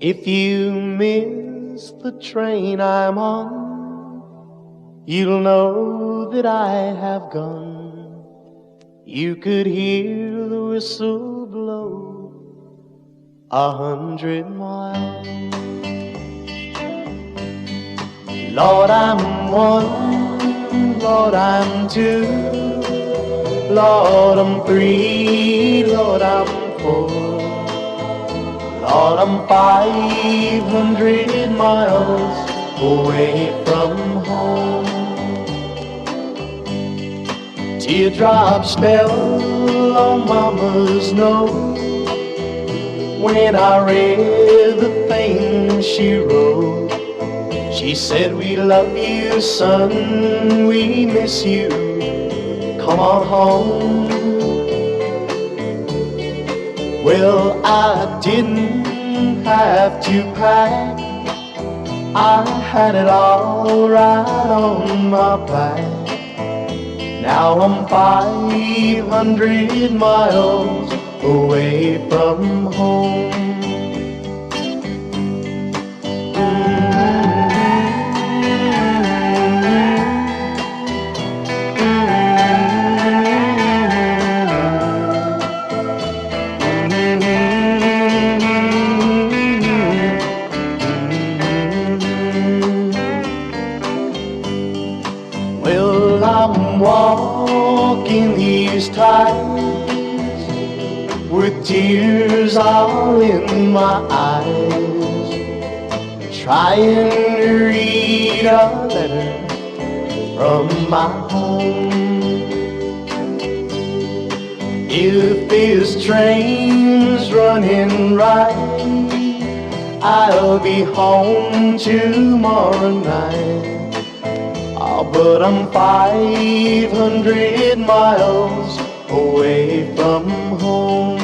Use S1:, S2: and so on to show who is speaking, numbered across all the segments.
S1: If you miss the train I'm on, you'll know that I have gone. You could hear the whistle blow 100 miles. Lord, I'm one, Lord, I'm two, Lord, I'm three, Lord, I'm four, Lord, I'm 500 miles away from home. Teardrops fell on Mama's nose when I read the things she wrote. She said, we love you, son, we miss you, come on home. Well, I didn't have to pack, I had it all right on my back. Now I'm 500 miles away from home. Well, I'm walking these ties with tears all in my eyes, trying to read a letter from my home. If this train's running right, I'll be home tomorrow night. Oh, but I'm 500 miles away from home.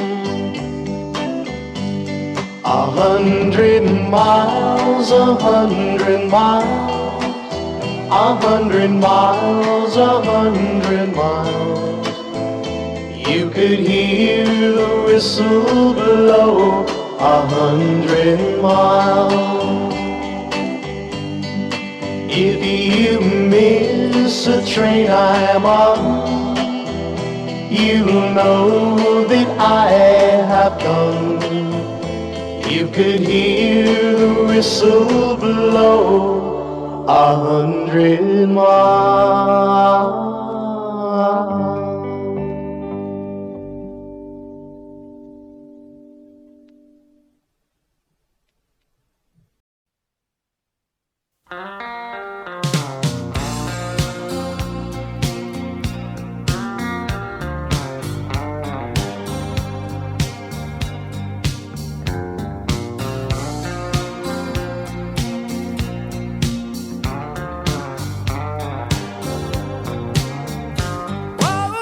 S1: 100 miles, 100 miles, 100 miles, 100 miles. You could hear the whistle blow 100 miles. If you miss a train I'm on, you'll know that I have gone. You could hear the whistle blow 100 miles.
S2: Whoa,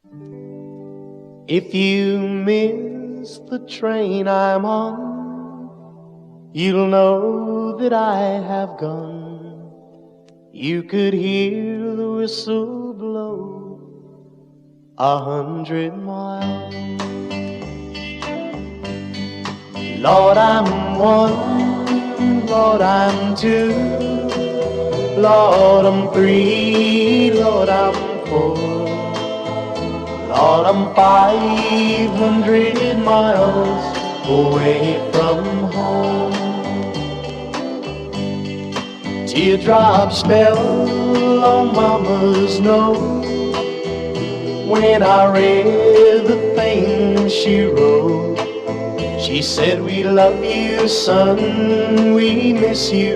S1: If you miss the train I'm on, you'll know that I have gone. You could hear the whistle blow 100 miles. Lord, I'm one, Lord, I'm two, Lord, I'm three, Lord, I'm four, Lord, I'm 500 miles away from home. Teardrops fell on Mama's nose when I read the things she wrote. She said, we love you, son, we miss you,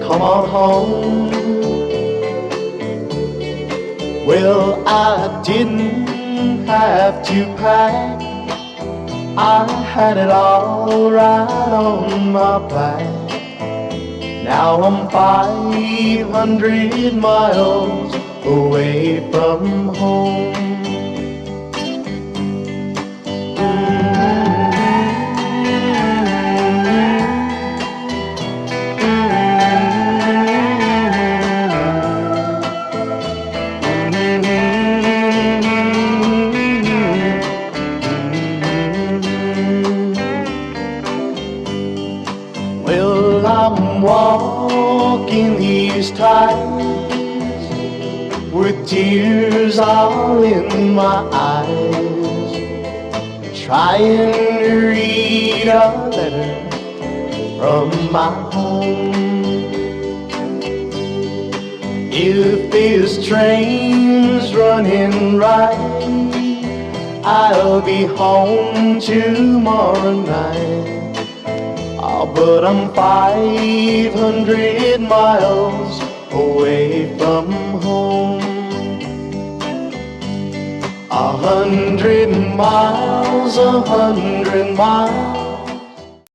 S1: come on home. Well, I didn't have to pack, I had it all right on my back. Now I'm 500 miles away from home. Well, I'm walking these times with tears all in my eyes, trying to read a letter from my home. If this train's running right, I'll be home tomorrow night. Oh, but I'm 500 miles away from home. 100 miles, 100 miles,